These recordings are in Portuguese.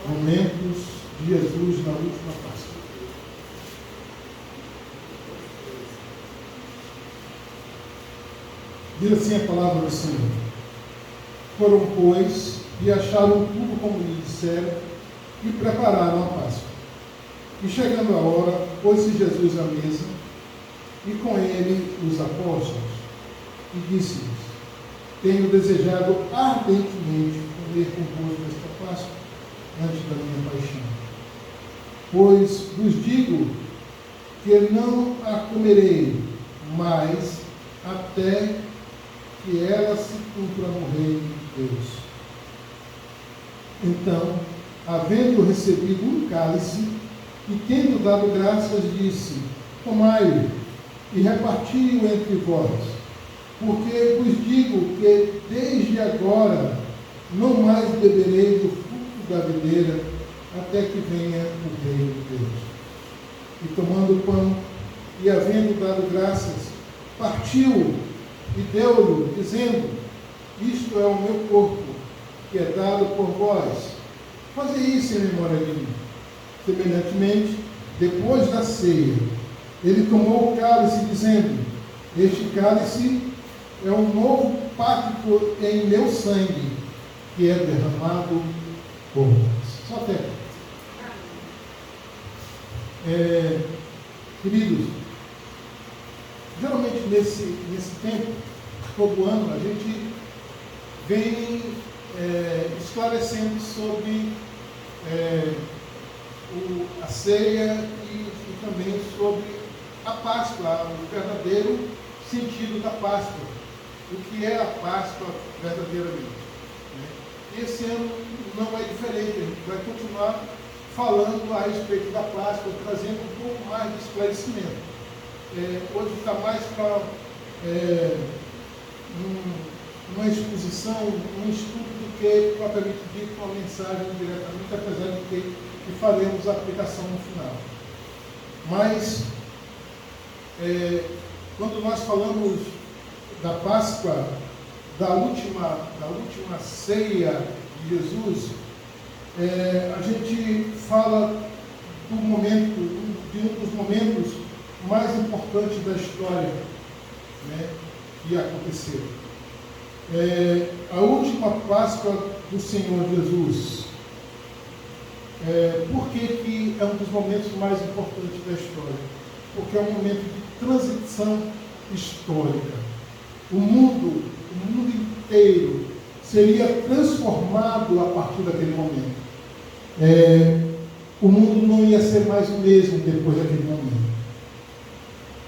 momentos de Jesus na última Páscoa. Diz assim a palavra do Senhor: foram, pois, e acharam tudo como lhe disseram, e prepararam a Páscoa. E chegando a hora, pôs-se Jesus à mesa, e com ele os apóstolos, e disse-lhes: tenho desejado ardentemente comer convosco esta Páscoa, antes da minha paixão. Pois vos digo que não a comerei, mas até que ela se cumpra no reino de Deus. Então, havendo recebido um cálice, e tendo dado graças, disse: tomai-o e reparti-o entre vós, porque vos digo que desde agora não mais beberei do fruto da videira, até que venha o reino de Deus. E tomando o pão, e havendo dado graças, partiu e deu-lhe, dizendo: isto é o meu corpo, que é dado por vós. Fazei isso em memória de mim. Semelhantemente, depois da ceia, ele tomou o cálice, dizendo: este cálice é um novo pacto em meu sangue, que é derramado por vós. Só até aqui. Queridos, geralmente nesse tempo, todo ano, a gente vem esclarecendo sobre a ceia e também sobre a Páscoa, o verdadeiro sentido da Páscoa, o que é a Páscoa verdadeiramente. Esse ano não é diferente, a gente vai continuar falando a respeito da Páscoa, trazendo um pouco mais de esclarecimento. Hoje está mais para uma exposição, um estudo do que propriamente dito uma mensagem diretamente, apesar de que faremos a aplicação no final. Mas, quando nós falamos da Páscoa, da última ceia de Jesus, a gente fala de um dos momentos mais importantes da história, né, que aconteceu. A última Páscoa do Senhor Jesus. Por que é um dos momentos mais importantes da história? Porque é um momento de transição histórica. O mundo inteiro seria transformado a partir daquele momento. O mundo não ia ser mais o mesmo depois daquele momento.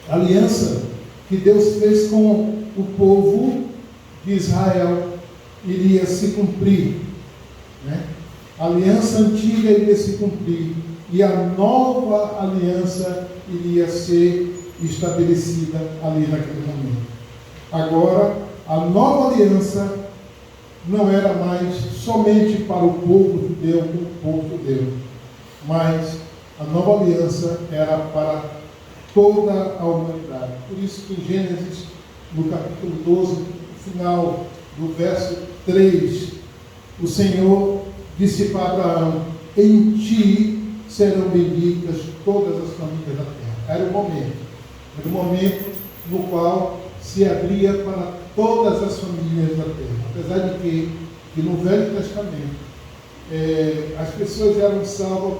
A aliança que Deus fez com o povo de Israel iria se cumprir, né? A aliança antiga iria se cumprir e a nova aliança iria ser estabelecida ali naquele momento. Agora, a nova aliança não era mais somente para o povo judeu, mas a nova aliança era para toda a humanidade. Por isso que em Gênesis, no capítulo 12, no final do verso 3, o Senhor disse para Abraão: em ti serão benditas todas as famílias da terra. Era o momento no qual se abria para todas as famílias da terra. Apesar de que no Velho Testamento as pessoas eram salvas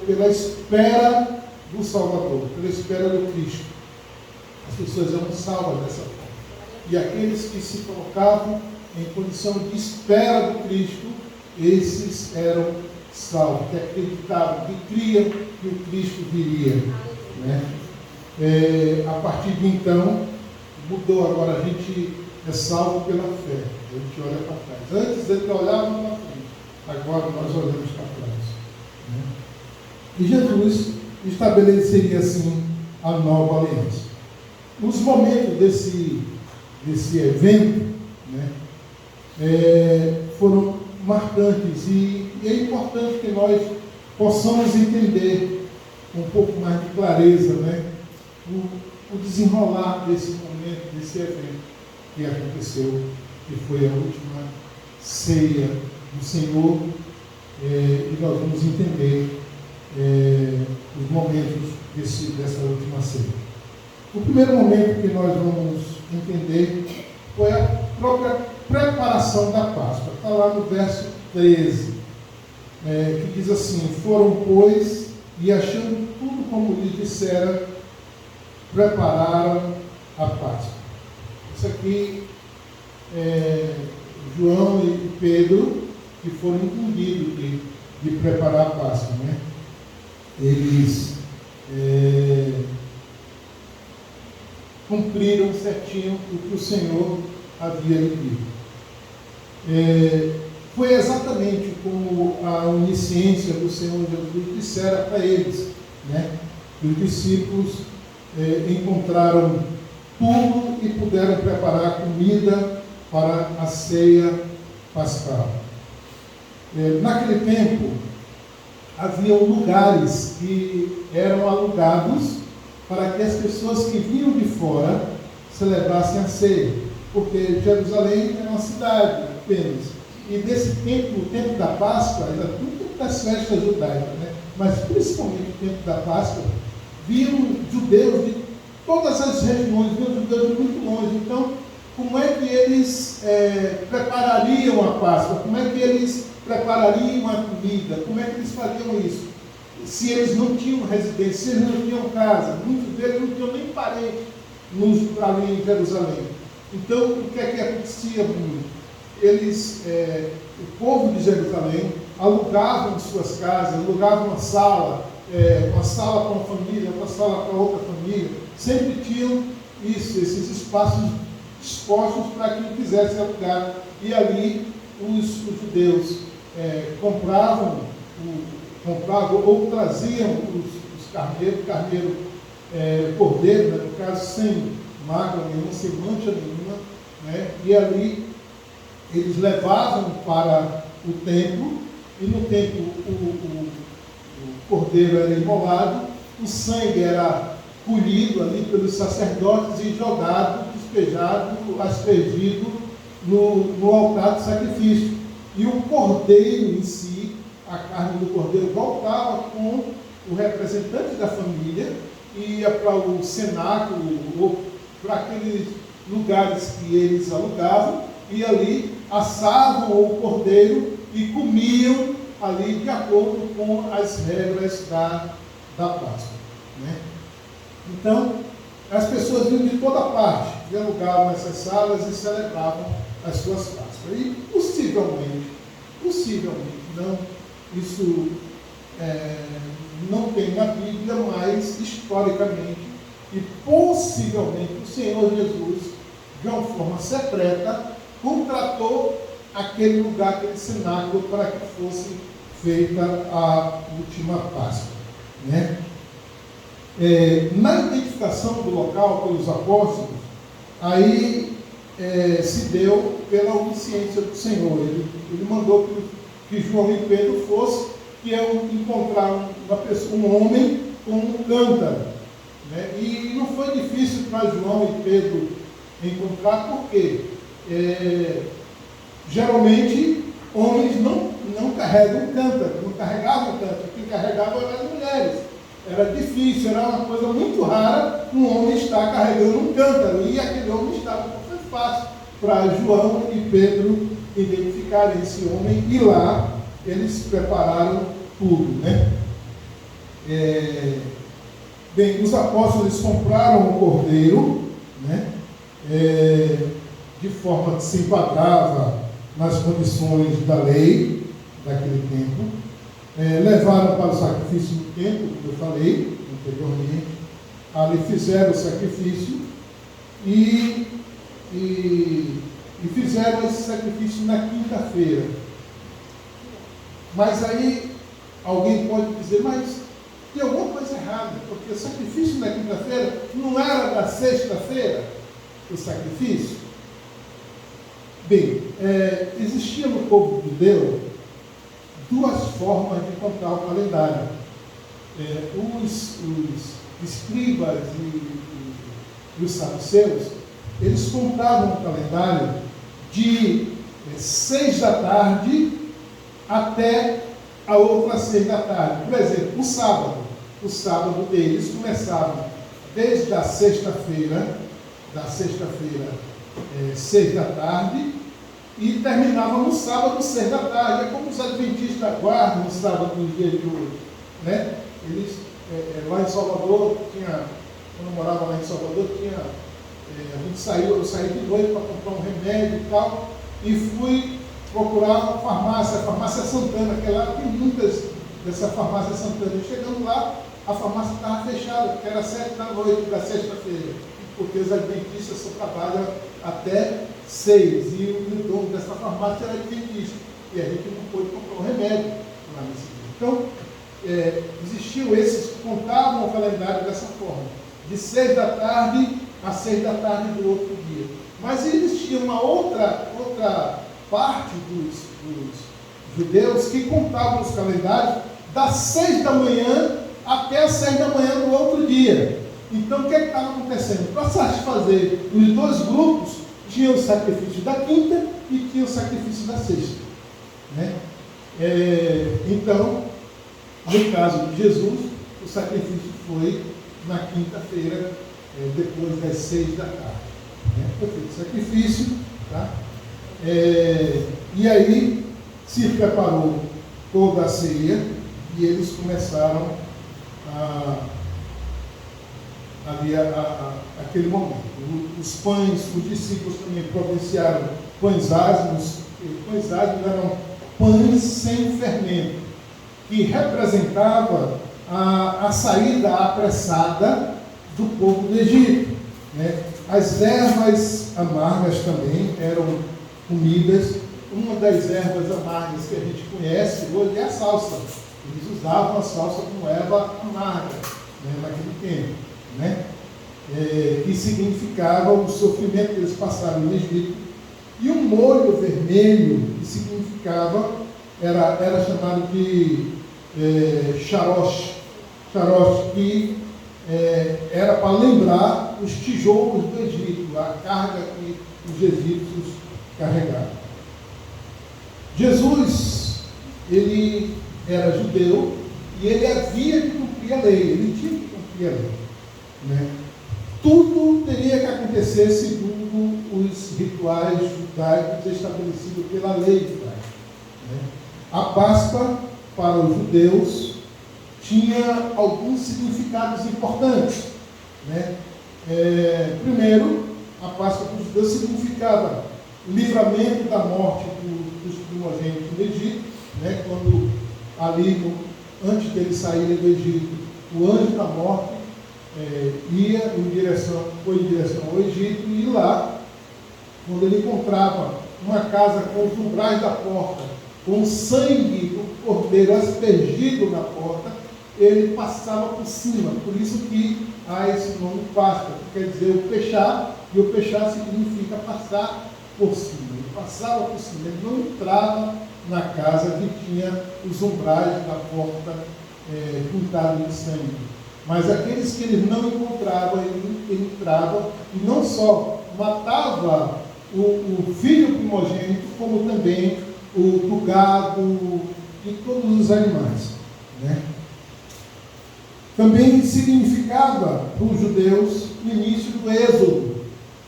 pela espera do Salvador, pela espera do Cristo. As pessoas eram salvas dessa forma. E aqueles que se colocavam em condição de espera do Cristo, esses eram salvos, que acreditavam, que criam que o Cristo viria, né? A partir de então, mudou. Agora a gente é salvo pela fé. A gente olha para trás. Antes ele olhava para frente, agora nós olhamos para trás, né? E Jesus estabeleceria assim a nova aliança. Os momentos desse evento, né, foram marcantes e é importante que nós possamos entender um pouco mais de clareza, né, o desenrolar desse momento, desse evento que aconteceu, que foi a última ceia do Senhor, e nós vamos entender os momentos dessa última ceia. O primeiro momento que nós vamos entender foi a própria preparação da Páscoa. Está lá no verso 13, que diz assim: foram, pois, e achando tudo como lhes dissera, prepararam a Páscoa. Isso aqui João e Pedro, que foram incumbidos de preparar a Páscoa, né? Eles cumpriram certinho o que o Senhor havia lhe dito. Foi exatamente como a onisciência do Senhor Jesus dissera para eles, né? Os discípulos encontraram tudo e puderam preparar comida para a ceia pascal. Naquele tempo, haviam lugares que eram alugados para que as pessoas que vinham de fora celebrassem a ceia, porque Jerusalém era uma cidade apenas. E nesse tempo, o tempo da Páscoa, era tudo das festas judaicas, né? Mas principalmente o tempo da Páscoa, vinham judeus de todas as regiões, vinham judeus de muito longe. Então, como é que eles preparariam a Páscoa? Como é que eles preparariam a comida? Como é que eles fariam isso? Se eles não tinham residência, se eles não tinham casa, muitos deles não tinham nem parente ali em Jerusalém. Então, o que é que acontecia muito? Eles, o povo de Jerusalém, alugavam suas casas, alugavam uma sala para uma família, outra sala para outra família. Sempre tinham esses espaços dispostos para quem quisesse alugar. E ali os judeus compravam ou traziam os carneiro, cordeiro, né, no caso, sem mácula nenhuma, sem mancha nenhuma, né, e ali eles levavam para o templo, e no templo o cordeiro era imolado, o sangue era colhido ali pelos sacerdotes e jogado, despejado, aspergido no altar de sacrifício. E o cordeiro em si, a carne do cordeiro, voltava com o representante da família, ia para o cenáculo ou para aqueles lugares que eles alugavam, e ali assavam o cordeiro e comiam ali de acordo com as regras da Páscoa, né? Então, as pessoas vinham de toda parte e alugavam essas salas e celebravam as suas Páscoas. E possivelmente, não, isso não tem na Bíblia, mas historicamente e possivelmente o Senhor Jesus, de uma forma secreta, contratou aquele lugar, aquele cenáculo, para que fosse feita a última Páscoa, né? Na identificação do local pelos apóstolos, aí se deu pela onisciência do Senhor. Ele mandou que João e Pedro fossem, que encontrar um homem com um cântaro, né? E não foi difícil para João e Pedro encontrar, porque geralmente homens não carregam cântaro, não carregavam cântaro. Quem carregava eram as mulheres. Era difícil, era uma coisa muito rara um homem estar carregando um cântaro, e aquele homem estava. Foi fácil para João e Pedro identificarem esse homem, e lá eles prepararam tudo, né? Bem, os apóstolos, eles compraram o cordeiro, né? De forma que se enquadrava nas condições da lei daquele tempo. Levaram para o sacrifício no templo, como eu falei anteriormente. Ali fizeram o sacrifício e fizeram esse sacrifício na quinta-feira. Mas aí alguém pode dizer, mas tem alguma coisa errada, porque o sacrifício na quinta-feira não era na sexta-feira o sacrifício? Bem, existia no povo judeu duas formas de contar o calendário. Os escribas e os saduceus, eles contavam o calendário de 6 da tarde até a outra às 6 da tarde. Por exemplo, o sábado deles começava desde a sexta-feira, 6 da tarde, e terminava no sábado, 6 da tarde. É como os adventistas guardam no sábado, no dia de hoje, né? Eles, lá em Salvador, quando eu morava lá em Salvador, eu saí de noite para comprar um remédio e tal, e fui procurar uma farmácia, a farmácia Santana, que lá tem muitas dessa farmácia Santana. E chegando lá, a farmácia estava fechada, porque era 7 da noite da sexta-feira, porque os adventistas só trabalham até 6, e o dono dessa farmácia era adventista, e a gente não pôde comprar um remédio lá nesse dia. Então, existiam esses que contavam o calendário dessa forma, de 6 da tarde a 6 da tarde do outro dia. Mas existia uma outra parte dos judeus que contavam os calendários das 6 da manhã até as 6 da manhã do outro dia. Então, o que estava acontecendo? Para satisfazer os dois grupos, tinha o sacrifício da quinta e tinha o sacrifício da sexta, né? Então, no caso de Jesus, o sacrifício foi na quinta-feira, depois das 6 da tarde, né? Foi feito o sacrifício, tá? E aí se preparou toda a ceia e eles começaram aquele momento. Os pães, os discípulos também providenciaram pães asmos. Pães asmos eram pães sem fermento, que representava a saída apressada do povo do Egito, né? As ervas amargas também eram comidas. Uma das ervas amargas que a gente conhece hoje é a salsa. Eles usavam a salsa como erva amarga, né, naquele tempo, né? Que significava o sofrimento que eles passaram no Egito. E um molho vermelho, que significava, era chamado de charosh, que era para lembrar os tijolos do Egito, a carga que os egípcios carregavam. Jesus, ele era judeu e ele havia de cumprir a lei, ele tinha que cumprir a lei, né? Tudo teria que acontecer segundo os rituais judaicos estabelecidos pela lei judaica, né? A Páscoa, para os judeus, tinha alguns significados importantes, né? Primeiro, a Páscoa para os judeus significava o livramento da morte dos primogênitos do Egito, né? Quando ali, antes deles saírem do Egito, o anjo da morte foi em direção ao Egito, e lá, quando ele encontrava uma casa com os umbrais da porta, com o sangue do cordeiro aspergido na porta, ele passava por cima. Por isso que há esse nome Páscoa, que quer dizer o fechar, e o fechar significa passar por cima. Ele passava por cima, ele não entrava na casa que tinha os umbrais da porta pintados de sangue. Mas aqueles que ele não encontrava, ele entrava, e não só matava o filho primogênito, como também o gado e todos os animais, né? Também significava para os judeus o início do êxodo,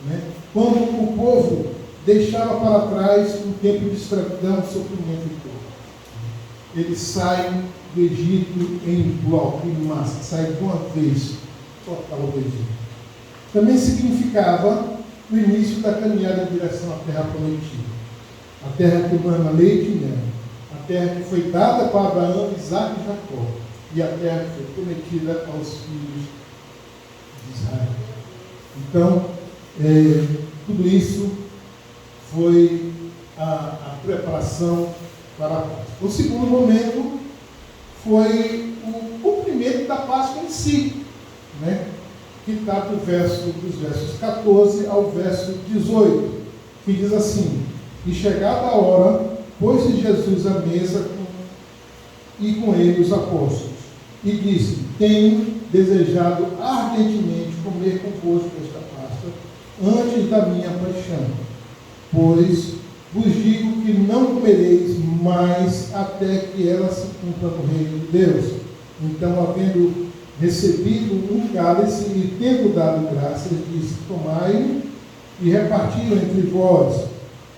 né? Quando o povo deixava para trás um tempo de escravidão, sofrimento e dor. Eles saem do Egito em bloco, em massa, saem de uma vez total do Egito. Também significava o início da caminhada em direção à terra prometida, a terra que emana leite e mel, a terra que foi dada para Abraão, Isaque e Jacó, e a terra que foi prometida aos filhos de Israel. Então, tudo isso foi a preparação para a Páscoa. O segundo momento foi o cumprimento da Páscoa em si, né? Que está dos versos 14 ao verso 18, que diz assim: e chegada a hora, pôs-se Jesus à mesa e com ele os apóstolos, e disse: tenho desejado ardentemente comer convosco esta Páscoa antes da minha paixão, pois vos digo que não comereis mais até que ela se cumpra no reino de Deus. Então, havendo recebido um cálice e tendo dado graças, disse: tomai-o e reparti-o entre vós,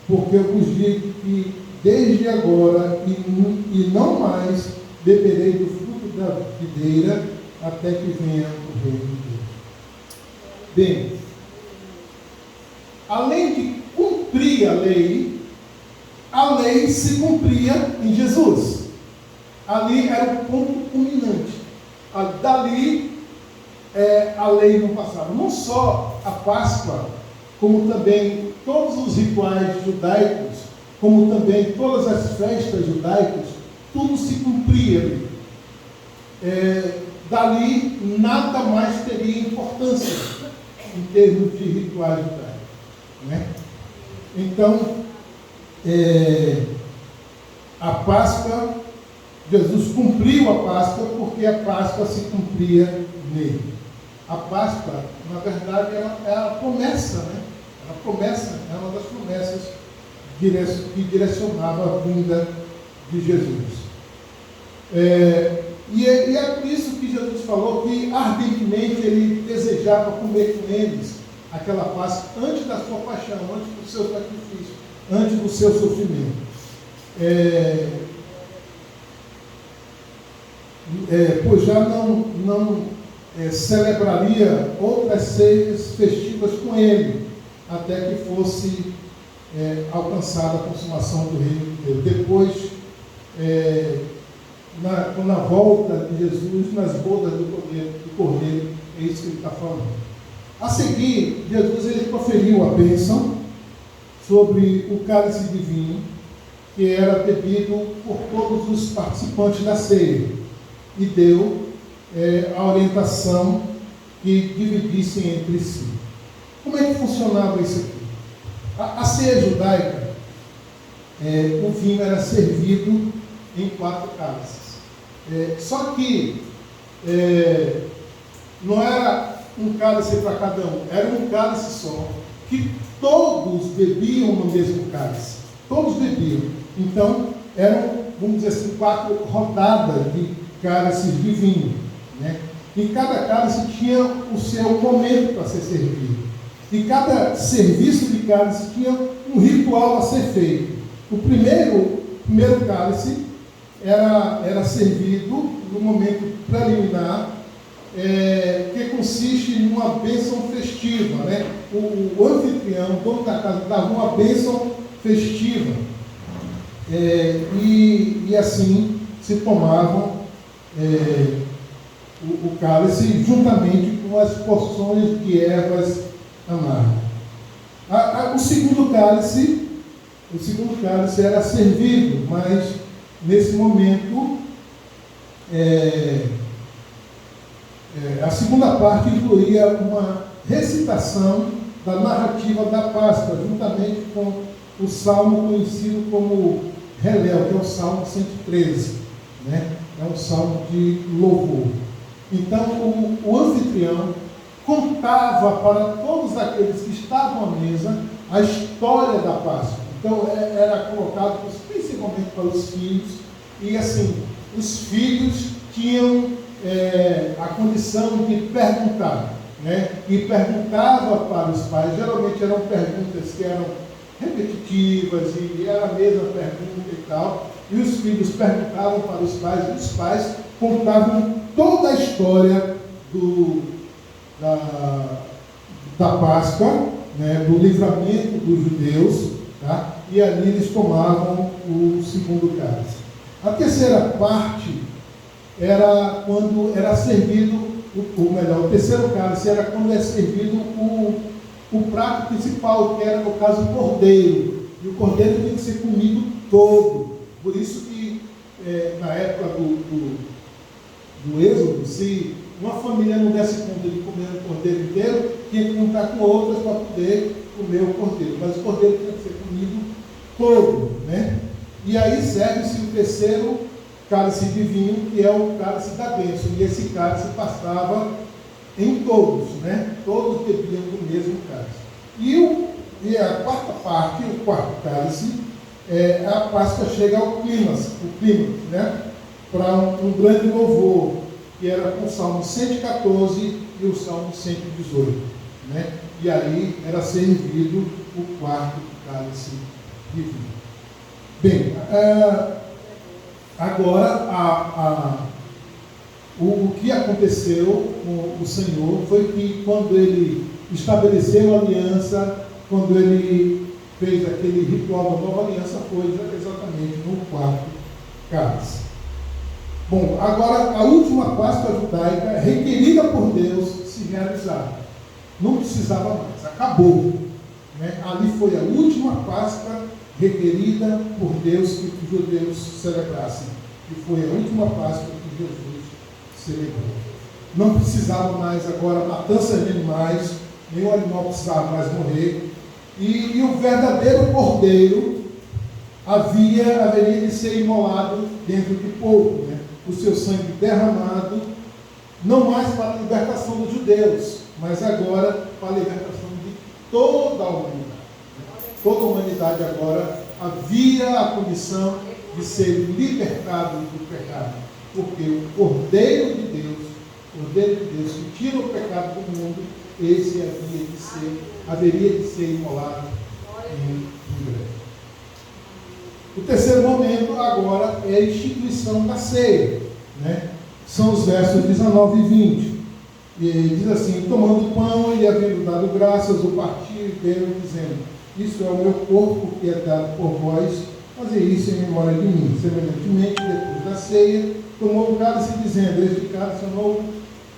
porque eu vos digo que desde agora e não mais beberei do fruto da videira até que venha o reino de Deus. Bem, além de cumprir a lei se cumpria em Jesus. Ali era o ponto culminante. Dali, a lei não passava. Não só a Páscoa, como também todos os rituais judaicos, como também todas as festas judaicas, tudo se cumpria ali. Dali, nada mais teria importância em termos de rituais judaicos, né? Então, a Páscoa, Jesus cumpriu a Páscoa porque a Páscoa se cumpria nele. A Páscoa, na verdade, é a promessa, né? A promessa é uma das promessas que direcionava a vinda de Jesus. E é por isso que Jesus falou que ardentemente ele desejava comer com eles aquela Páscoa antes da sua paixão, antes do seu sacrifício, antes do seu sofrimento. Pois já não celebraria outras ceias festivas com ele, até que fosse alcançada a consumação do reino de Deus. Depois, na volta de Jesus, nas bodas do Cordeiro, é isso que ele está falando. A seguir, Jesus ele proferiu a bênção sobre o cálice de vinho, que era bebido por todos os participantes da ceia, e deu a orientação que dividissem entre si. Como é que funcionava isso aqui? A ceia judaica, o vinho era servido em 4 cálices. Só que não era um cálice para cada um, era um cálice só, que todos bebiam no mesmo cálice. Todos bebiam. Então, eram, vamos dizer assim, 4 rodadas de cálices de vinho, né? E cada cálice tinha o seu momento para ser servido. E cada serviço de cálice tinha um ritual a ser feito. O primeiro cálice era servido no momento preliminar, que consiste numa bênção festiva, né? O anfitrião, o dono da casa, dava uma bênção festiva. E assim se tomavam o cálice juntamente com as porções de ervas amargas. O segundo cálice era servido, mas nesse momento a segunda parte incluía uma recitação da narrativa da Páscoa, juntamente com o salmo conhecido como Helel, que é o Salmo 113, né? É um salmo de louvor. Então, o anfitrião contava para todos aqueles que estavam à mesa a história da Páscoa. Então, era colocado principalmente para os filhos, e assim, os filhos tinham a condição de perguntar, né? E perguntava para os pais. Geralmente eram perguntas que eram repetitivas, e era a mesma pergunta e tal, e os filhos perguntavam para os pais, e os pais contavam toda a história da Páscoa, né? Do livramento dos judeus, tá? E ali eles tomavam o segundo cálice. A terceira parte era quando era servido, o terceiro cálice era quando é servido o prato principal, que era, no caso, o cordeiro. E o cordeiro tem que ser comido todo. Por isso que, na época do Êxodo, se uma família não desse conta de comer o cordeiro inteiro, tinha que juntar com outras para poder comer o cordeiro. Mas o cordeiro tinha que ser comido todo, né? E aí serve-se o terceiro cálice de vinho, que é o cálice da bênção. E esse cálice passava em todos, né? Todos bebiam do mesmo cálice. E E a quarta parte, o quarto cálice, a Páscoa chega ao clímax, né? Para um grande louvor, que era com o Salmo 114 e o Salmo 118, né? E aí era servido o quarto cálice divino. Bem, agora o que aconteceu com o Senhor foi que quando ele estabeleceu a aliança, quando ele fez aquele ritual da nova aliança, foi exatamente no quarto cálice. Bom, agora a última Páscoa judaica, requerida por Deus, se realizava. Não precisava mais, acabou. Né? Ali foi a última Páscoa requerida por Deus que os judeus celebrassem. E foi a última Páscoa que Jesus celebrou. Não precisava mais agora matança de animais, nenhum animal precisava mais morrer. E o verdadeiro cordeiro haveria de ser imolado dentro do povo, né? O seu sangue derramado, não mais para a libertação dos judeus, mas agora para a libertação de toda a humanidade. Toda a humanidade agora havia a condição de ser libertado do pecado, porque o Cordeiro de Deus que tira o pecado do mundo, esse haveria de ser imolado em breve. O terceiro momento agora é a instituição da ceia, né? São os versos 19 e 20. E diz assim: tomando pão e havendo dado graças, o partiu e deu, dizendo: isso é o meu corpo que é dado por vós, fazer isso em memória de mim. Semelhantemente, depois da ceia, tomou o cálice, dizendo: este cálice é o novo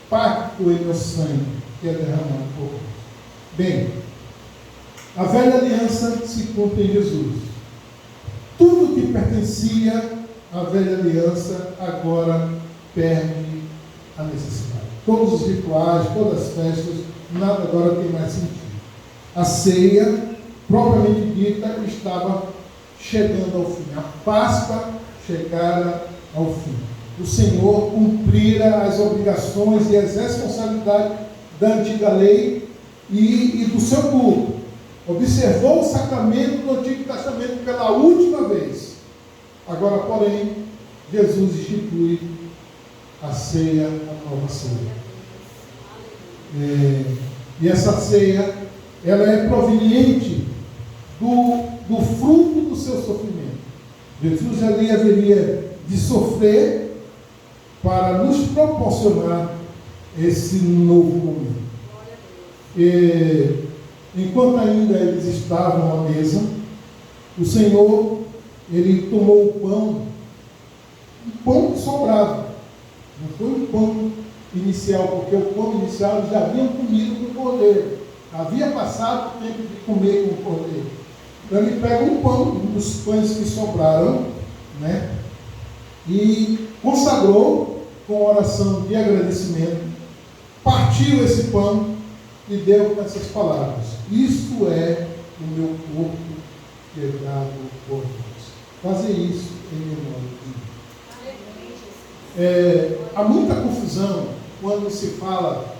pacto em meu sangue, que é derramado por vós. Bem, a velha aliança se cumpre em Jesus. Tudo que pertencia à velha aliança agora perde a necessidade. Todos os rituais, todas as festas, nada agora tem mais sentido. A ceia, propriamente dita, estava chegando ao fim. A Páscoa chegara ao fim. O Senhor cumprira as obrigações e as responsabilidades da antiga lei e do seu culto. Observou o sacramento do Antigo Testamento pela última vez. Agora, porém, Jesus institui a ceia, a nova ceia. E essa ceia, ela é proveniente do fruto do seu sofrimento. Jesus ali haveria de sofrer para nos proporcionar esse novo momento. Enquanto ainda eles estavam à mesa, o Senhor, ele tomou o pão que sobrava. Não foi o pão inicial, porque o pão inicial eles já haviam comido com o cordeiro. Havia passado o tempo de comer com o cordeiro. Então ele pega um pão, um dos pães que sobraram, né? E consagrou com oração de agradecimento, partiu esse pão e deu com essas palavras: isto é o meu corpo que é dado por vós. Fazer isso em memória de mim. Há muita confusão quando se fala,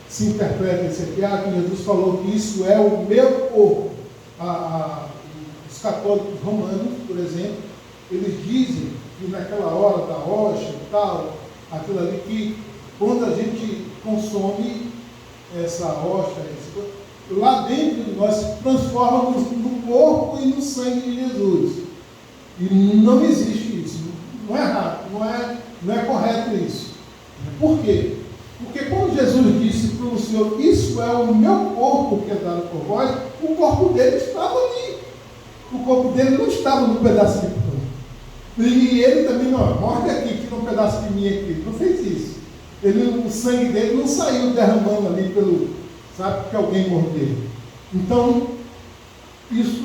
se interpreta isso aqui, que Jesus falou que isso é o meu corpo. Os católicos romanos, por exemplo, eles dizem que naquela hora da hóstia e tal, aquilo ali, que quando a gente consome essa hóstia, lá dentro de nós se transforma no corpo e no sangue de Jesus. E não existe isso. Não é errado, não é correto isso. Por quê? Porque quando Jesus disse, pronunciou: isso é o meu corpo que é dado por vós, o corpo dele estava ali. O corpo dele não estava no pedaço de pão. E ele também, não, morde aqui, tira um pedaço de mim aqui. Não fez isso. O sangue dele não saiu derramando ali porque alguém mordeu. Então, isso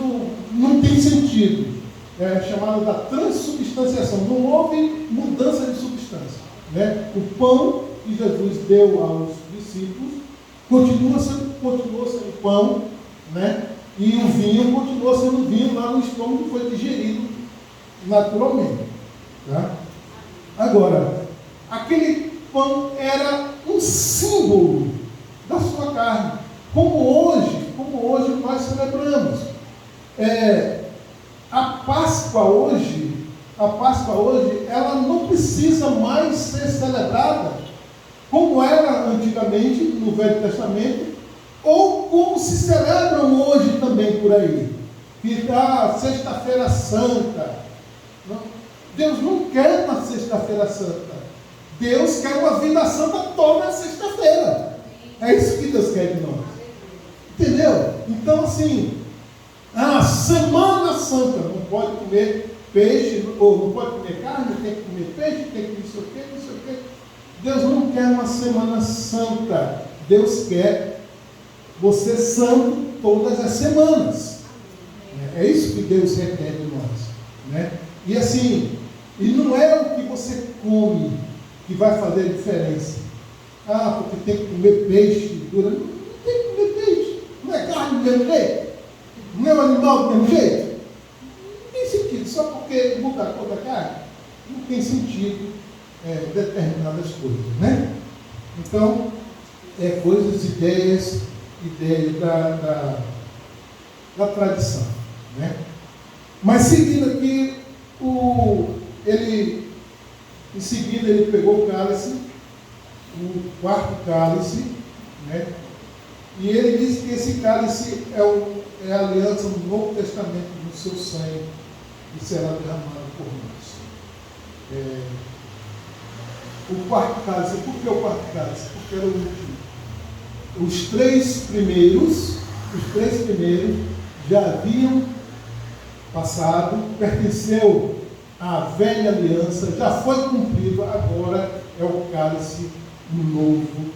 não tem sentido. É chamado da transubstanciação. Não houve mudança de substância. Né? O pão que Jesus deu aos discípulos continua sendo pão, né? E o vinho continua sendo vinho lá no estômago, que foi digerido naturalmente. Tá? Agora, aquele pão era um símbolo da sua carne. Como hoje como hoje nós celebramos. A Páscoa hoje, ela não precisa mais ser celebrada como era antigamente no Velho Testamento, ou como se celebram hoje também por aí. Que Sexta-feira Santa. Não, Deus não quer uma Sexta-feira Santa. Deus quer uma vida santa toda sexta-feira. É isso que Deus quer de nós. Entendeu? Então, assim, a Semana Santa, não pode comer peixe, ou não pode comer carne, tem que comer peixe, tem que não sei o quê, não sei o quê. Deus não quer uma Semana Santa. Deus quer você santo todas as semanas. É isso que Deus requer de nós. Né? E assim, e não é o que você come que vai fazer a diferença. Porque tem que comer peixe. Não tem que comer peixe. Não é carne do mesmo jeito? Não é um animal do mesmo jeito? Não tem sentido. Só porque muda a cor da carne, não tem sentido determinadas coisas. Né? Então, coisas, ideias da tradição. Né? Mas seguindo aqui, em seguida ele pegou o cálice, o quarto cálice, né? E ele disse que esse cálice é a aliança do Novo Testamento, do seu sangue, que será derramado por nós. O quarto cálice, por que o quarto cálice? Porque era o último. Os três primeiros já haviam passado, pertenceu à velha aliança, já foi cumprido, agora é o cálice, um novo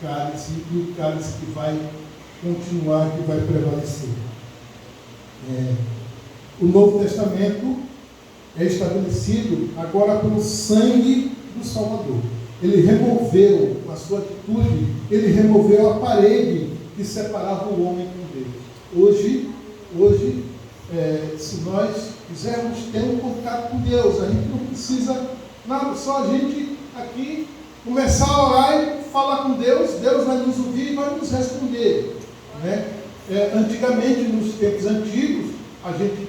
cálice, e o cálice que vai continuar, que vai prevalecer. O Novo Testamento é estabelecido agora pelo sangue do Salvador. Ele removeu, a sua atitude, ele removeu a parede que separava o homem com Deus. Hoje, se nós quisermos ter um contato com Deus, a gente não precisa nada, só a gente aqui começar a orar e falar com Deus, Deus vai nos ouvir e vai nos responder. Né? Antigamente, nos tempos antigos, a gente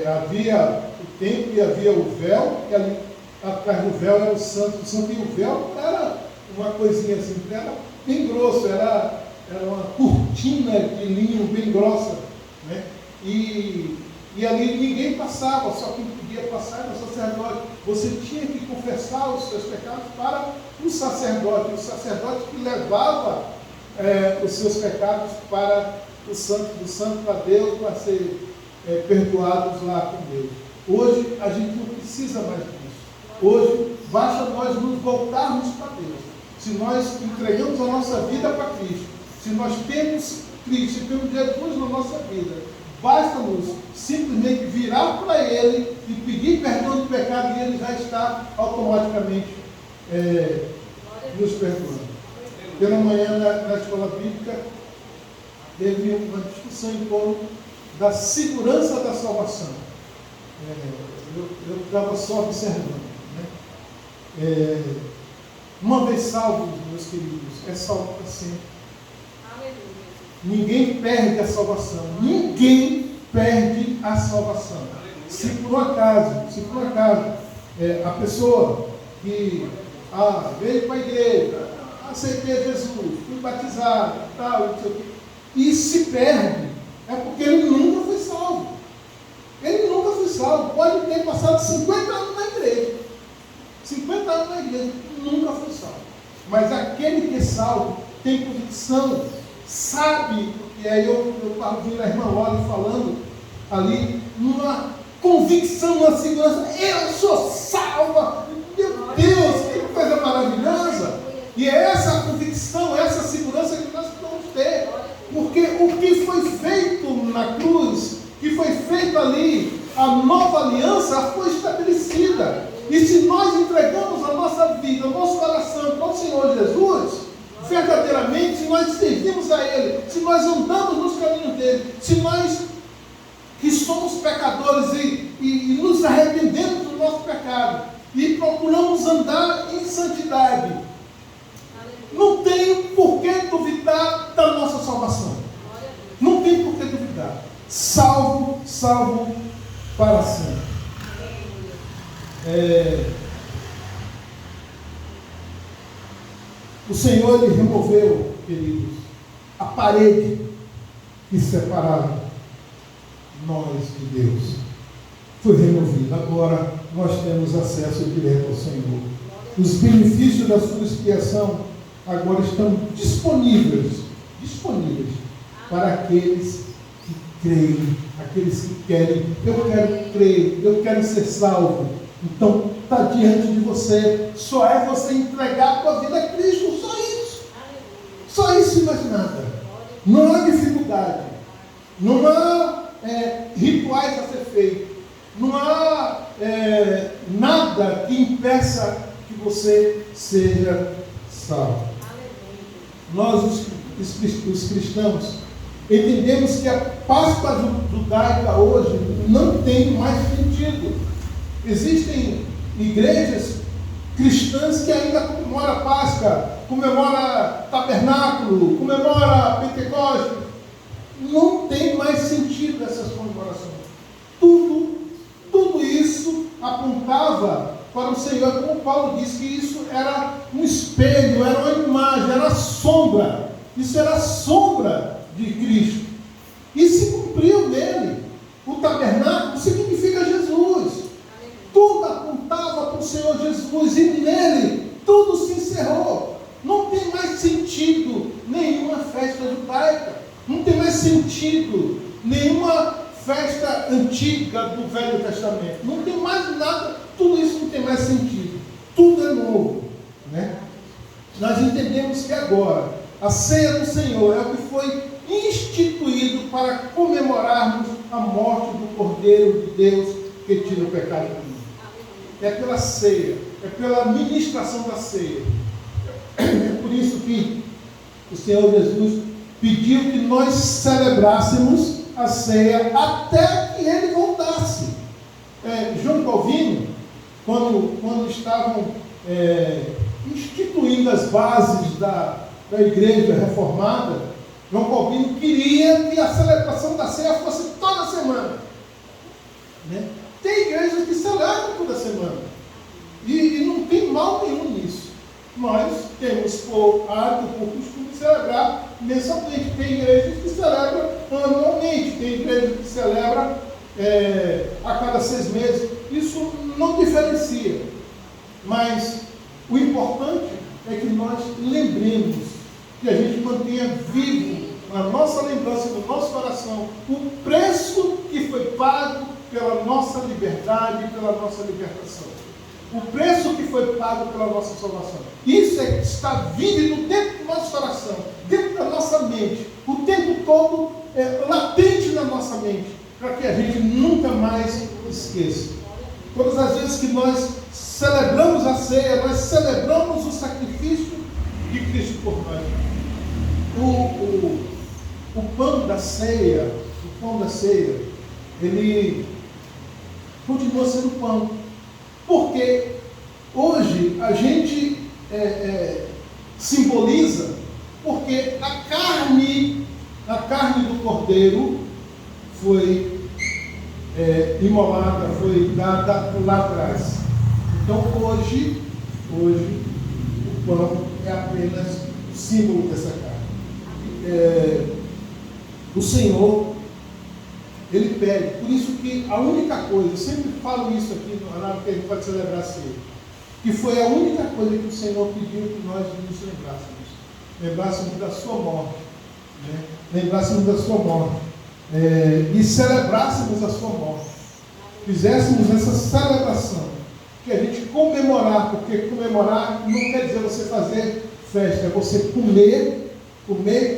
havia o templo e havia o véu, que ali atrás do véu era o santo e o véu era uma coisinha assim, era bem grosso, era uma cortina de linho bem grossa, né? E ali ninguém passava, só quem podia passar era o sacerdote. Você tinha que confessar os seus pecados para o sacerdote que levava os seus pecados para o santo do santo, para Deus, para ser perdoados lá com Deus. Hoje a gente não precisa mais disso. Hoje basta nós nos voltarmos para Deus. Se nós entregamos a nossa vida para Cristo, se nós temos Cristo, temos Jesus na nossa vida, basta-nos simplesmente virar para Ele e pedir perdão do pecado, e Ele já está automaticamente nos perdoando. Pela manhã, na escola bíblica, teve uma discussão em torno da segurança da salvação. Eu estava só observando. Né? Uma vez salvos, meus queridos, é salvo para sempre. Ninguém perde a salvação. Ninguém perde a salvação. Se por um acaso a pessoa que veio para a igreja, aceitei Jesus, fui batizado, tal, não sei o quê, e se perde, é porque ele nunca foi salvo. Ele nunca foi salvo. Pode ter passado 50 anos na igreja. 50 anos na igreja, nunca foi salvo. Mas aquele que é salvo tem convicção, sabe, e aí eu estava ouvindo a irmã Loli falando ali, uma convicção, uma segurança, eu sou salva, meu Deus, que coisa maravilhosa. E é essa convicção, essa segurança que nós precisamos ter, porque o que foi feito na cruz, que foi feito ali, a nova aliança foi estabelecida. E se nós entregamos a nossa vida, o nosso coração para o Senhor Jesus, verdadeiramente, se nós servimos a Ele, se nós andamos nos caminhos dele, se nós que somos pecadores e nos arrependemos do nosso pecado e procuramos andar em santidade, não tem por que duvidar da nossa salvação. O Senhor, Ele removeu, queridos, a parede que separava nós de Deus. Foi removido. Agora nós temos acesso direto ao Senhor. Os benefícios da sua expiação agora estão disponíveis para aqueles que creem, aqueles que querem. Eu quero crer, eu quero ser salvo. Então está diante de você. Só é você entregar a tua vida a Cristo. Só isso. Só isso e mais nada. Não há dificuldade. Não há rituais a ser feitos. Não há nada que impeça que você seja salvo. Nós, os cristãos, entendemos que a Páscoa judaica hoje não tem mais sentido. Existem igrejas cristãs que ainda comemoram a Páscoa, comemoram tabernáculo, comemoram Pentecostes. Não tem mais sentido essas comemorações. Tudo isso apontava para o Senhor, como Paulo disse, que isso era um espelho, era uma imagem, era sombra. Isso era a sombra de Cristo. E se cumpriu nele. O tabernáculo significa Jesus. Tudo apontava para o Senhor Jesus, e nele tudo se encerrou. Não tem mais sentido nenhuma festa judaica. Não tem mais sentido nenhuma festa antiga do Velho Testamento. Não tem mais nada, tudo isso não tem mais sentido. Tudo é novo, né? Nós entendemos que agora a ceia do Senhor é o que foi instituído para comemorarmos a morte do Cordeiro de Deus que tira o pecado do mundo. É pela ceia, é pela ministração da ceia. É por isso que o Senhor Jesus pediu que nós celebrássemos a ceia até que Ele voltasse. João Calvino, quando estavam instituindo as bases da igreja reformada, João Calvino queria que a celebração da ceia fosse toda semana, né? Tem igrejas que celebram toda semana, e não tem mal nenhum nisso. Nós temos por hábito, por costume, celebrar mensalmente. Tem igrejas que celebram anualmente, tem igrejas que celebram a cada 6 meses. Isso não diferencia, mas o importante é que nós lembremos, que a gente mantenha vivo na nossa lembrança, no nosso coração, o preço que foi pago pela nossa liberdade, pela nossa libertação. O preço que foi pago pela nossa salvação. Isso está vívido dentro do nosso coração, dentro da nossa mente, o tempo todo latente na nossa mente, para que a gente nunca mais esqueça. Todas as vezes que nós celebramos a ceia, nós celebramos o sacrifício de Cristo por nós. O pão da ceia, ele continua sendo pão. Porque hoje a gente simboliza, porque a carne do Cordeiro foi imolada, foi dada lá atrás. Então hoje o pão é apenas símbolo dessa carne. O Senhor, Ele pede, por isso que a única coisa, eu sempre falo isso aqui no canal, que a gente pode celebrar a ceia, que foi a única coisa que o Senhor pediu que nós nos lembrássemos da sua morte, né? Lembrássemos da sua morte, e celebrássemos a sua morte, fizéssemos essa celebração, que a gente comemorar, porque comemorar não quer dizer você fazer festa, é você comer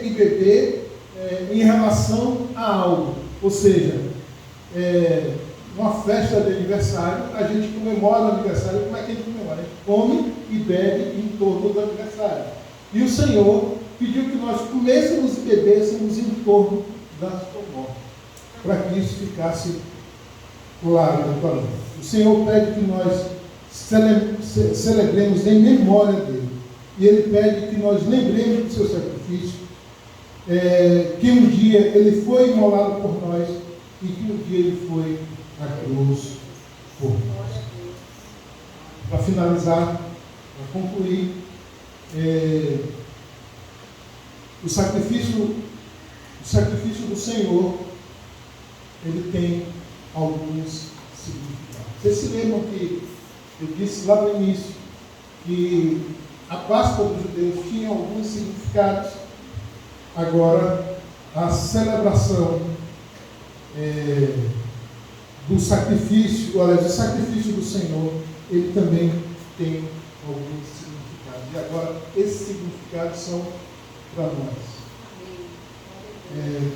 e beber em relação a algo. Ou seja, uma festa de aniversário, a gente comemora o aniversário. Como é que a gente comemora? A gente come e bebe em torno do aniversário. E o Senhor pediu que nós comêssemos e bebêssemos em torno da sua morte, para que isso ficasse claro para nós. O Senhor pede que nós celebremos em memória dele. E Ele pede que nós lembremos do seu sacrifício, que um dia Ele foi imolado por nós e que um dia Ele foi na cruz por nós. Para finalizar, para concluir, o sacrifício do Senhor, ele tem alguns significados. Vocês se lembram que eu disse lá no início que a Páscoa dos judeus tinha alguns significados. Agora, a celebração do sacrifício, o sacrifício do Senhor, ele também tem alguns significados. E agora, esses significados são para nós.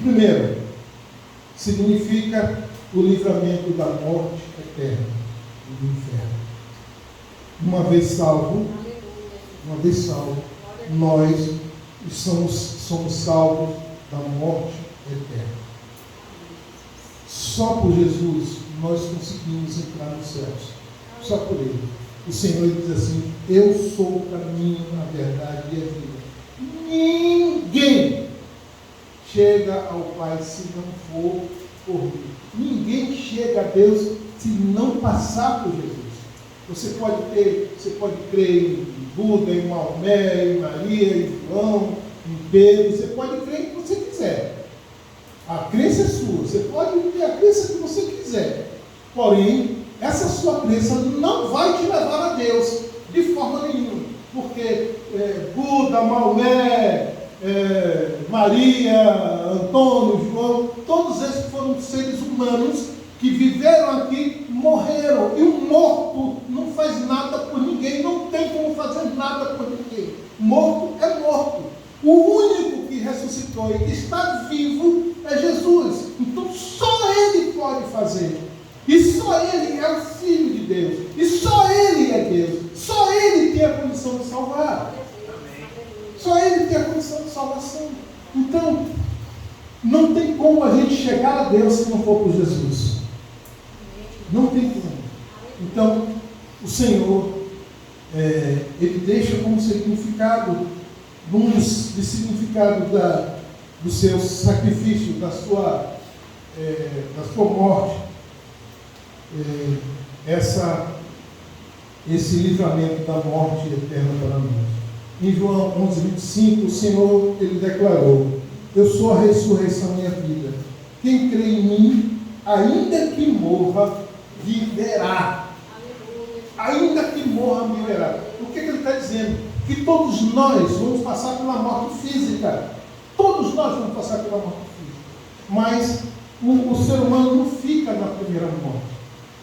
Primeiro, significa o livramento da morte eterna e do inferno. Uma vez salvo, nós somos salvos da morte eterna. Só por Jesus nós conseguimos entrar nos céus. Só por Ele. O Senhor diz assim: eu sou o caminho, a verdade e a vida. Ninguém chega ao Pai se não for por mim. Ninguém chega a Deus se não passar por Jesus. Você pode crer em Buda, em Maomé, em Maria, em João, em Pedro. Você pode crer em que você quiser. A crença é sua. Você pode ter a crença que você quiser. Porém, essa sua crença não vai te levar a Deus de forma nenhuma. Porque Buda, Maomé, Maria, Antônio, João, todos esses foram seres humanos que viveram aqui, morreram. E o morto não faz nada por ninguém, não tem como fazer nada por ninguém. Morto é morto. O único que ressuscitou e que está vivo é Jesus. Então só Ele pode fazer. E só Ele é o Filho de Deus. E só Ele é Deus. Só Ele tem a condição de salvar. Só Ele tem a condição de salvação. Então, não tem como a gente chegar a Deus se não for por Jesus. Não tem como. Então, o Senhor, Ele deixa como significado, um dos significados do seu sacrifício, da sua morte, esse livramento da morte eterna para nós. Em João 11:25, o Senhor, Ele declarou: eu sou a ressurreição e a vida. Quem crê em mim, ainda que morra, viverá. Ainda que morra, viverá. O que Ele está dizendo? Que todos nós vamos passar pela morte física. Todos nós vamos passar pela morte física. Mas o ser humano não fica na primeira morte.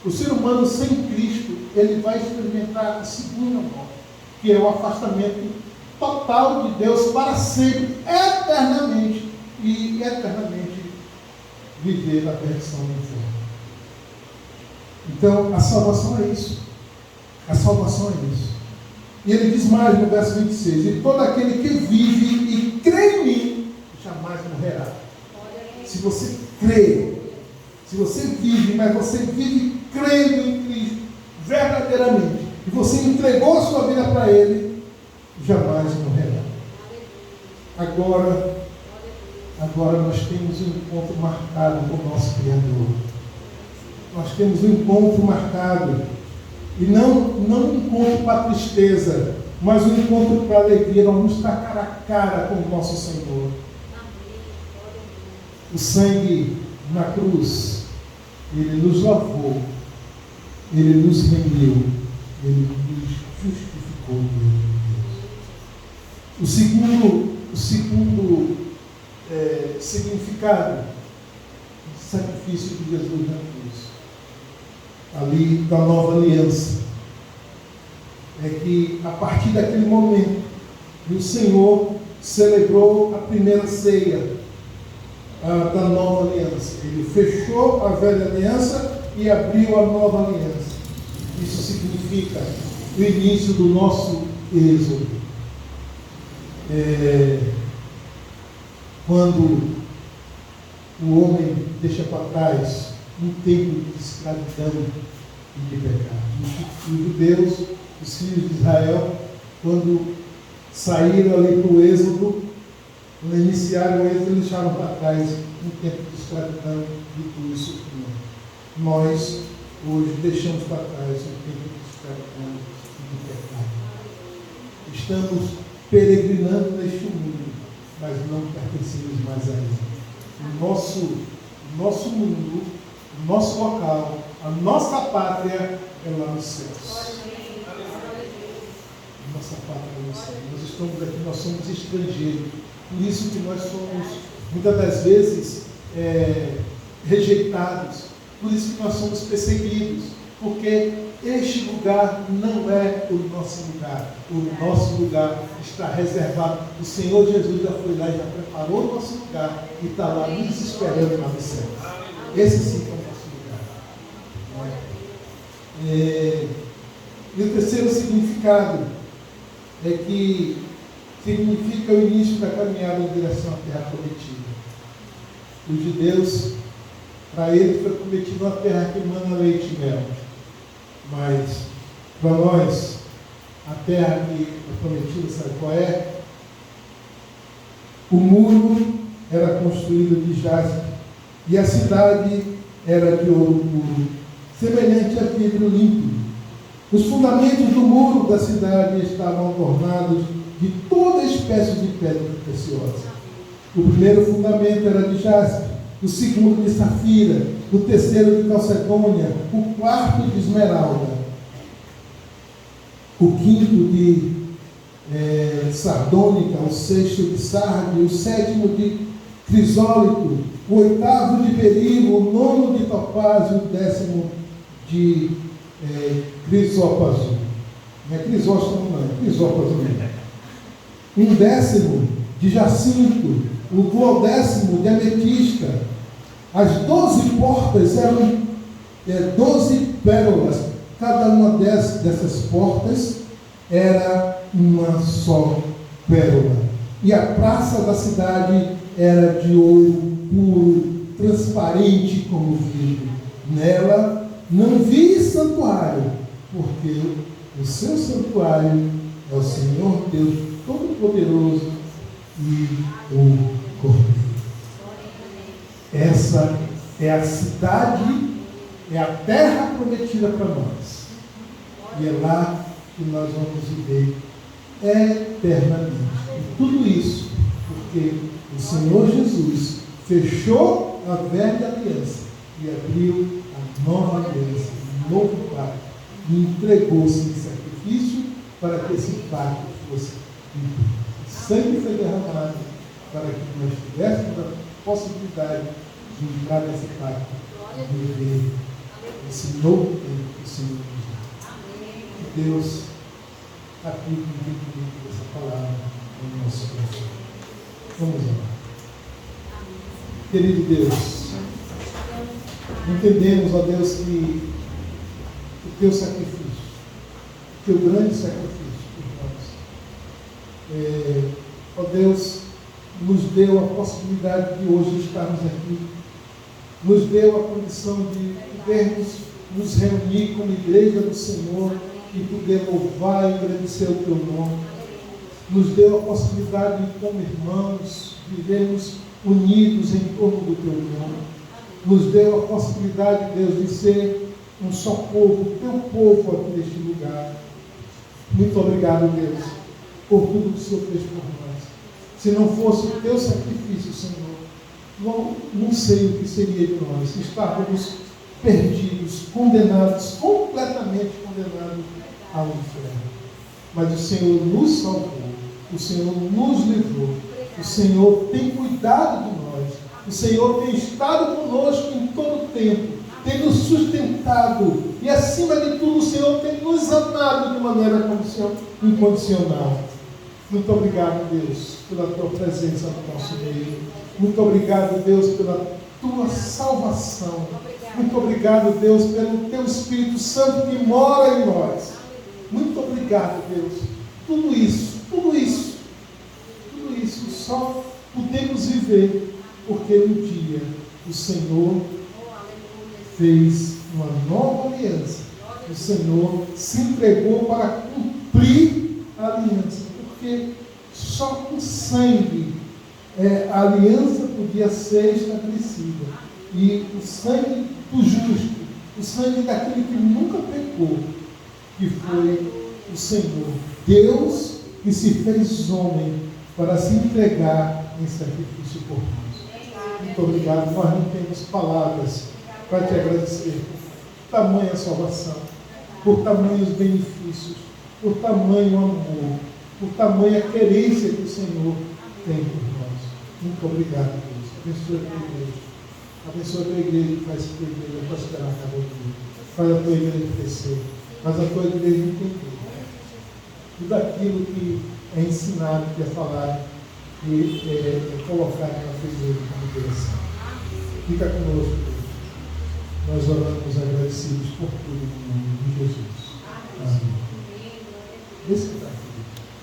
O ser humano sem Cristo, ele vai experimentar a segunda morte, que é o afastamento total de Deus para sempre, eternamente, e eternamente viver na perdição do inferno. Então, a salvação é isso. A salvação é isso. E ele diz mais no verso 26: e todo aquele que vive e crê em mim, jamais morrerá. Se você crê, se você vive, mas você vive crendo em Cristo, verdadeiramente, e você entregou a sua vida para Ele, jamais morrerá. Agora nós temos um encontro marcado com o nosso Criador. Nós temos um encontro marcado. E não um encontro para tristeza, mas um encontro para alegria. Nós vamos estar cara a cara com o nosso Senhor. O sangue na cruz, Ele nos lavou, Ele nos remiu, Ele nos justificou diante de Deus. O segundo significado do sacrifício de Jesus na cruz, ali da nova aliança, é que a partir daquele momento o Senhor celebrou a primeira ceia da nova aliança. Ele fechou a velha aliança e abriu a nova aliança. Isso significa o início do nosso êxodo. Quando o homem deixa para trás um tempo de escravidão e de pecado. Os judeus, os filhos de Israel, quando saíram ali para o êxodo, quando iniciaram o êxodo, eles deixaram para trás um tempo de escravidão, de tudo e sofrimento. Nós, hoje, deixamos para trás um tempo de escravidão e de pecado. Estamos peregrinando neste mundo, mas não pertencemos mais a ele. O nosso mundo, o nosso local, a nossa pátria é lá nos céus. Nossa pátria é lá nos céus. Nós estamos aqui, nós somos estrangeiros. Por isso que nós somos, muitas das vezes, rejeitados. Por isso que nós somos perseguidos. Porque este lugar não é o nosso lugar. O nosso lugar está reservado. O Senhor Jesus já foi lá e já preparou o nosso lugar e está lá nos esperando lá no céu. Esse sim é o nosso lugar. E o terceiro significado é que significa o início da caminhada em direção à terra prometida. Os judeus, para eles foi prometido uma terra que manda leite e mel. Mas, para nós, a terra que é prometida, sabe qual é? O muro era construído de jaspe e a cidade era de ouro puro, semelhante a vidro límpido. Os fundamentos do muro da cidade estavam adornados de toda espécie de pedra preciosa. O primeiro fundamento era de jaspe, o segundo de safira, o terceiro de calcedônia, o quarto de esmeralda, o quinto de sardônica, o sexto de sardio, o sétimo de crisólito, o oitavo de berilo, o nono de topázio, o décimo de crisópaso. Não é crisóstomo, não, é crisópaso mesmo. Um décimo de jacinto, o duodécimo de ametista. As 12 portas eram 12 pérolas. Cada uma dessas portas era uma só pérola. E a praça da cidade era de ouro puro, transparente como vidro. Nela não vi santuário, porque o seu santuário é o Senhor Deus Todo-Poderoso e o Cordeiro. Essa é a cidade, é a terra prometida para nós. E é lá que nós vamos viver eternamente. E tudo isso porque o Senhor Jesus fechou a velha aliança e abriu a nova aliança, um novo pacto, e entregou-se em sacrifício para que esse pacto fosse cumprido. O sangue foi derramado para que nós tivéssemos a possibilidade de entrar nesse pacto e viver esse novo tempo que o Senhor nos dá. Que Deus aplique o cumprimento dessa palavra no nosso coração. Vamos lá. Querido Deus, entendemos, ó Deus, que o teu sacrifício, o teu grande sacrifício por nós, ó Deus, nos deu a possibilidade de hoje estarmos aqui, nos deu a condição de podermos nos reunir como igreja do Senhor e poder louvar e agradecer o teu nome. Nos deu a possibilidade de, como irmãos, vivermos unidos em torno do teu nome. Nos deu a possibilidade, Deus, de ser um só povo, teu povo aqui neste lugar. Muito obrigado, Deus, por tudo que o Senhor fez por nós. Se não fosse o teu sacrifício, Senhor, não sei o que seria de nós. Estávamos perdidos, condenados, completamente condenados ao inferno. Mas o Senhor nos salvou, o Senhor nos livrou, o Senhor tem cuidado de nós, o Senhor tem estado conosco em todo o tempo, tem nos sustentado e, acima de tudo, o Senhor tem nos amado de maneira incondicional. Muito obrigado, Deus, pela tua presença no nosso meio. Muito obrigado, Deus, pela tua salvação. Muito obrigado, Deus, pelo teu Espírito Santo que mora em nós. Muito obrigado, Deus. Tudo isso só podemos viver porque um dia o Senhor fez uma nova aliança. O Senhor se entregou para cumprir a aliança, porque só com sangue a aliança podia ser estabelecida. E o sangue do justo, o sangue daquele que nunca pecou, que foi o Senhor, Deus que se fez homem para se entregar em sacrifício por nós. Muito obrigado. Nós não temos palavras para te agradecer por tamanha salvação, por tamanhos benefícios, por tamanho amor, por tamanha querência que o Senhor tem por nós. Muito obrigado, Deus. Abençoa a tua igreja. Abençoa a tua igreja e faz a tua igreja prosperar cada dia. Faz a tua igreja crescer. Faz a tua igreja entender tudo aquilo que é ensinado, que é falado, que é colocado na tua igreja como direção. Fica conosco, Deus. Nós oramos agradecidos por tudo, em nome de Jesus. Amém. Esse